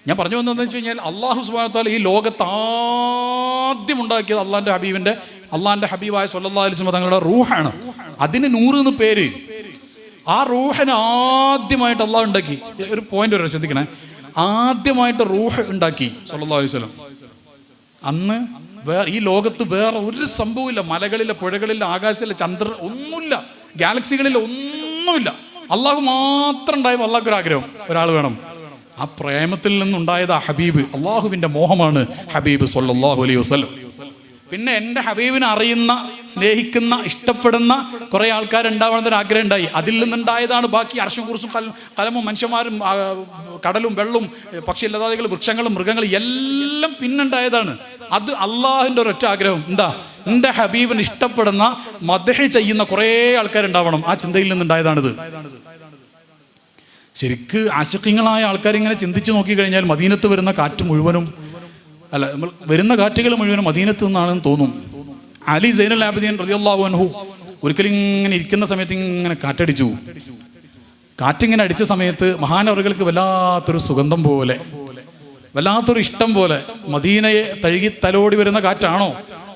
ഞാൻ പറഞ്ഞു വന്നതെന്ന് വെച്ച് കഴിഞ്ഞാൽ അള്ളാഹു സുബ്ഹാനഹു വ തആല ഈ ലോകത്ത് ആദ്യം ഉണ്ടാക്കിയത് അള്ളാഹിൻ്റെ ഹബീബായ സ്വല്ലല്ലാഹു അലൈഹി വസല്ലം തങ്ങളുടെ റൂഹാണ്. അതിന് നൂറ് എന്ന് പേര്. ആ റൂഹിനെ ആദ്യമായിട്ട് അള്ളാഹു ഉണ്ടാക്കി. ഒരു പോയിന്റ് വരെ ശ്രദ്ധിക്കണേ, ആദ്യമായിട്ട് റൂഹ് ഉണ്ടാക്കി സ്വല്ലല്ലാഹു അലൈഹി വസല്ലം. അന്ന് ഈ ലോകത്ത് വേറെ ഒരു സംഭവമില്ല. മലകളില്ല, പുഴകളില്ല, ആകാശത്തില്ല, ചന്ദ്രൻ ഒന്നുമില്ല, ഗാലക്സികളിൽ ഒന്നുമില്ല. അള്ളാഹു മാത്രം ഉണ്ടായപ്പോൾ അള്ളാഹ്ക്കൊരു ആഗ്രഹം, ഒരാൾ വേണം. ആ പ്രേമത്തിൽ നിന്നുണ്ടായത് ആ ഹബീബ്, അള്ളാഹുവിൻ്റെ മോഹമാണ് ഹബീബ് സ്വല്ലല്ലാഹു അലൈഹി വസല്ലം. പിന്നെ എൻ്റെ ഹബീബിനെ അറിയുന്ന, സ്നേഹിക്കുന്ന, ഇഷ്ടപ്പെടുന്ന കുറേ ആൾക്കാരുണ്ടാവണമെന്നൊരു ആഗ്രഹം ഉണ്ടായി. അതിൽ നിന്നുണ്ടായതാണ് ബാക്കി അർശും കുർസും കലമും മനുഷ്യന്മാരും കടലും വെള്ളവും പക്ഷിലതാദികൾ വൃക്ഷങ്ങളും മൃഗങ്ങളും എല്ലാം പിന്നുണ്ടായതാണ്. അത് അള്ളാഹുവിൻ്റെ ഒരൊറ്റ ആഗ്രഹം, എന്താ? എൻ്റെ ഹബീബിനെ ഇഷ്ടപ്പെടുന്ന, മദ്ഹ് ചെയ്യുന്ന കുറേ ആൾക്കാരുണ്ടാവണം. ആ ചിന്തയിൽ നിന്നുണ്ടായതാണിത്. ശരിക്ക് ആശിഖീങ്ങളായ ആൾക്കാരിങ്ങനെ ചിന്തിച്ച് നോക്കിക്കഴിഞ്ഞാൽ മദീനത്ത് വരുന്ന കാറ്റ് മുഴുവനും, നമ്മൾ വരുന്ന കാറ്റുകൾ മുഴുവനും മദീനത്ത് നിന്നാണെന്ന് തോന്നും. അലി സൈനുൽ ആബിദീൻ റളിയല്ലാഹു അൻഹു ഒരിക്കലും ഇങ്ങനെ ഇരിക്കുന്ന സമയത്ത് ഇങ്ങനെ കാറ്റടിച്ചു. കാറ്റിങ്ങനെ അടിച്ച സമയത്ത് മഹാനവറുകൾക്ക് വല്ലാത്തൊരു സുഗന്ധം പോലെ, വല്ലാത്തൊരു ഇഷ്ടം പോലെ, മദീനയെ തഴുകി തലോടി വരുന്ന കാറ്റാണോ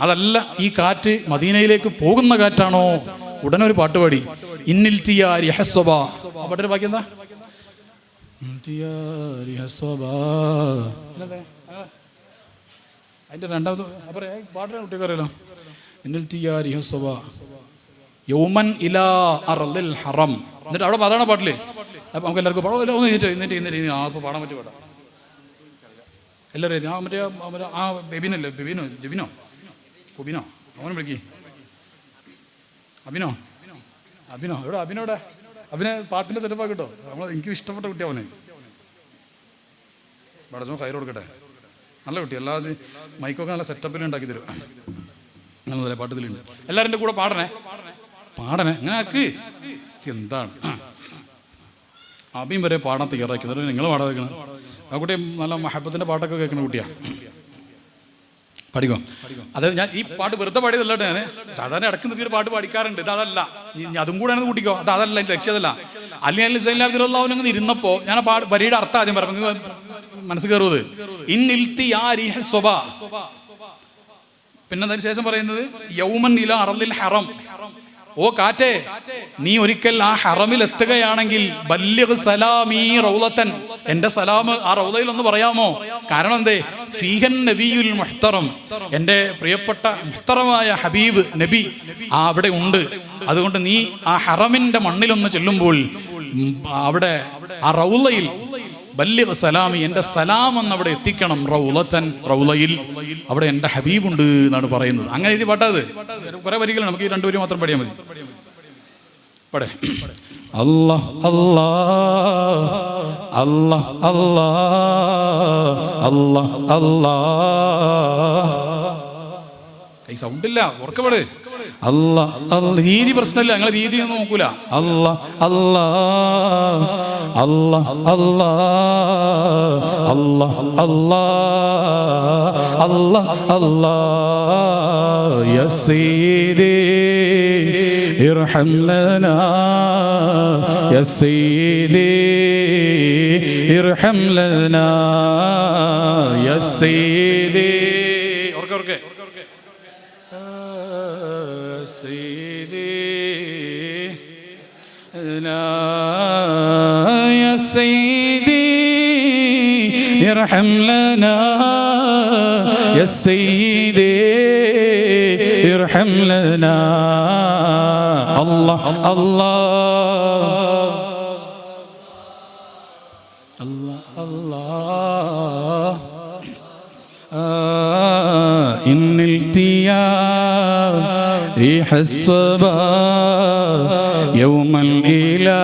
അതല്ല ഈ കാറ്റ് മദീനയിലേക്ക് പോകുന്ന കാറ്റാണോ? ഉടനെ ഒരു പാട്ട് പാടി, ഇന്നിൽ തിയാരി ഹസ്സബ. ആ പാട്ടിന്റെ ബാക്കി എന്താ? അതിന്റെ രണ്ടാമത് പാട്ടിനെ കുട്ടിയൊക്കെ അറിയാലോ. ഇന്നിൽ തിയാരി ഹസ്സബ യൗമൻ ഇലാ അർളിൽ ഹറം. എന്നിട്ട് അവിടെ പാടാണ പാട്ടില്ലേ? അപ്പൊ നമുക്ക് എല്ലാവർക്കും പാടാം. അപ്പോൾ പാടാൻ പറ്റി പാടാം എല്ലാവരും. ഞാൻ മറ്റേ ആ ബെബിനല്ലേ, ജെബിനോ കുബിനോ, അവനെ വിളിക്കി. അഭിനോ എവിടെ? അഭിനെ പാട്ടിൻ്റെ സെറ്റപ്പ് ആക്കിട്ടോ. എനിക്ക് ഇഷ്ടപ്പെട്ട കുട്ടി അവന്. പടച്ചോ കയറ് കൊടുക്കട്ടെ. നല്ല കുട്ടി, അല്ലാതെ മൈക്കൊക്കെ നല്ല സെറ്റപ്പിൽ ഉണ്ടാക്കി തരും. നല്ല പാട്ടത്തിലുണ്ട്. എല്ലാവരും എൻ്റെ കൂടെ പാടണേ അങ്ങനെ ആക്ക്. എന്താണ് അഭിയും വരെ പാടാൻ തയ്യാറാക്കുന്നത്, നിങ്ങൾ പാടാതിരിക്കണം. ആ കുട്ടി നല്ല മഹബത്തിൻ്റെ പാട്ടൊക്കെ കേൾക്കുന്ന കുട്ടിയാണ്. പഠിക്കും. അതായത് ഞാൻ ഈ പാട്ട് വെറുതെ പാടിയതല്ല. ഞാൻ സാധാരണ ഇടക്ക് നിർത്തിയിട്ട് പാട്ട് പഠിക്കാറുണ്ട്. ഇത് അതല്ല, അതും കൂടെ ആണെന്ന് കൂട്ടിക്കോ. അതല്ല എൻ്റെ ലക്ഷ്യം. അതല്ല. അലി സൈനുൽ ആബിദീൻ റളിയല്ലാഹു അൻഹു ഇരുന്നപ്പോൾ ഞാൻ ആ വരിയുടെ അർത്ഥം ആദ്യം പറഞ്ഞു, മനസ്സ് കയറുന്നത്. പിന്നെ അതിന് ശേഷം പറയുന്നത് യൗമൻ ഇലാ അർളിൽ ഹറം. ഓ കാറ്റേ, നീ ഒരിക്കൽ ആ ഹറമിൽ എത്തുകയാണെങ്കിൽ ബല്ലിഗ് സലാമീ റൗളത്തൻ, എന്റെ സലാം ആ റൗളയിൽ ഒന്ന് പറയാമോ? കാരണം എന്തേ? ഫീഹൻ നബിയുൽ മുഹ്തറം, എന്റെ പ്രിയപ്പെട്ട മുഹ്തറമായ ഹബീബ് നബി അവിടെ ഉണ്ട്. അതുകൊണ്ട് നീ ആ ഹറമിന്റെ മണ്ണിലൊന്ന് ചെല്ലുമ്പോൾ അവിടെ ആ റൗളയിൽ ബല്ലിഗ് സലാമി, എന്റെ സലാം എന്ന് അവിടെ എത്തിക്കണം. റൗളത്തൻ, റൗളയിൽ അവിടെ എന്റെ ഹബീബുണ്ട് എന്നാണ് പറയുന്നത്. അങ്ങനെ ഇത് പാട്ടത് കുറെ വരികളാണ്. നമുക്ക് ഈ രണ്ടുപേരും മാത്രം പഠിയാൽ മതി. പടേ അല്ലാഹ് അല്ലാഹ് അല്ലാഹ് അല്ലാഹ് അല്ലാഹ്. ഈ സൗണ്ടില്ല, ഉറക്കപ്പെട്. അല്ലാഹ് അല്ലാഹ്. രീതി പ്രശ്നമില്ല, ഞങ്ങൾ രീതി ഒന്നും നോക്കൂല. അല്ലാഹ് അല്ലാഹ് അല്ലാഹ് അല്ലാഹ് അല്ലാഹ് അല്ലാഹ് അല്ലാഹ് യാ സയ്യിദി ഇർഹം ലനാ യാ സയ്യിദി ഇർഹം ലനാ യാ സയ്യിദി. ഓർക്കെ يا سيدي ارحم لنا يا سيدي ارحم لنا. الله الله الله الله إن التياب ريح الصبا يوما إلى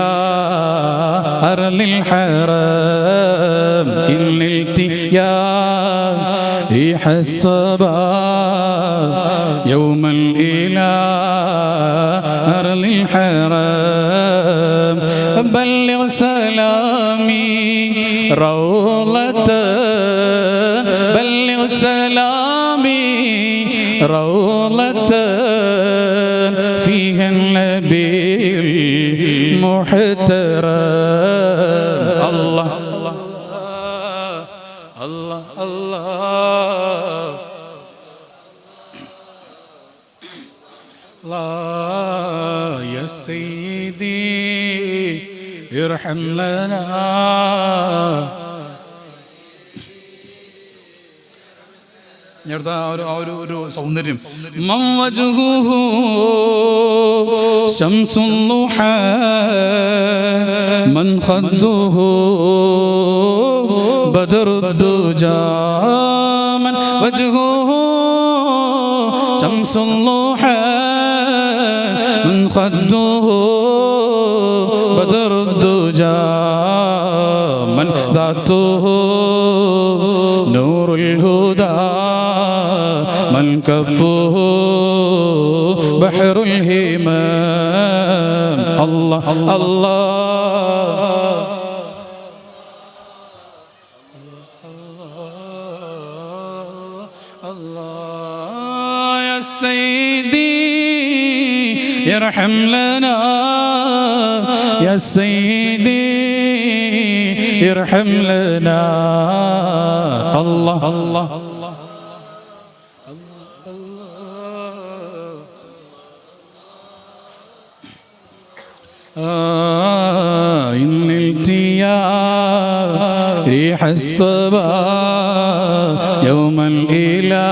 أرض الحرم. إن التياب ريح الصبا يوما إلى أرض الحرم. بلغ سلامي روضة بلغ سلامي روضة فيها النبي المحترم. الله അല്ലാ അല്ലാ ലാ യാ സയ്യിദി ഇർഹം ലനാ. ഒരു സൗന്ദര്യം. മൻ വജ്ഹുഹു ശംസുൽ ളുഹാ മൻ ഖദ്ദുഹു ബദറുദ് ദുജാ മൻ വജ്ഹുഹു ശംസുൽ ളുഹാ മൻ ഖദ്ദുഹു ബദറുദ് ദുജാ മൻ ദാതുഹു നൂറുൽ ഹുദാ من كفه بحر الهمام. الله الله الله يا سيدي ارحم لنا يا سيدي ارحم لنا. الله الله إن التيا ريح الصبا يوما إلى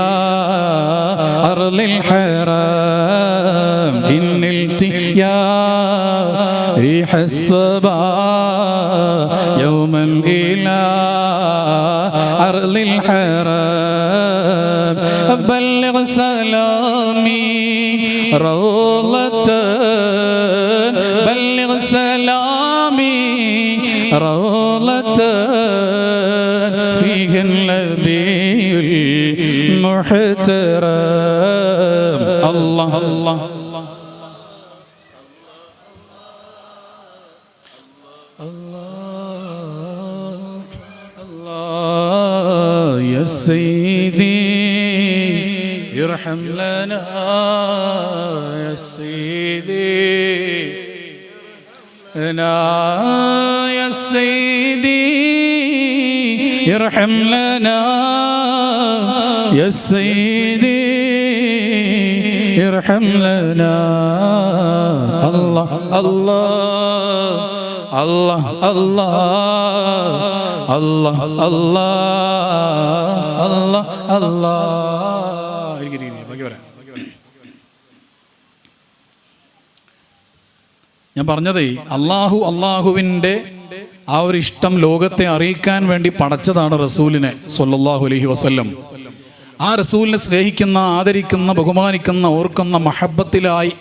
أرض الحرام. إن التيا ريح الصبا يوما إلى أرض الحرام. بلغ سلامي روضة بلغ سلامي روضة فيه النبي المحترم. الله الله الله يا سيدي ارحم لنا يا سيدي أنا يا سيدي ارحم لنا يا سيدي ارحم لنا. الله الله الله الله الله الله الله الله. ഞാൻ പറഞ്ഞതേ അള്ളാഹുവിൻ്റെ ആ ഒരു ഇഷ്ടം ലോകത്തെ അറിയിക്കാൻ വേണ്ടി പടച്ചതാണ് റസൂലിനെ സ്വല്ലല്ലാഹു അലൈഹി വസല്ലം. ആ റസൂലിനെ സ്നേഹിക്കുന്ന, ആദരിക്കുന്ന, ബഹുമാനിക്കുന്ന, ഓർക്കുന്ന, മഹബത്തിലായി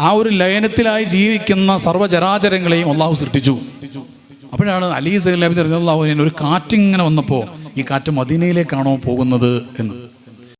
ആ ഒരു ലയനത്തിലായി ജീവിക്കുന്ന സർവ്വചരാചരങ്ങളെയും അള്ളാഹു സൃഷ്ടിച്ചു. അപ്പോഴാണ് അലി സൈൻ റളിയല്ലാഹു അൻഹു ഒരു കാറ്റിങ്ങനെ വന്നപ്പോൾ ഈ കാറ്റ് മദീനയിലേക്കാണോ പോകുന്നത് എന്ന്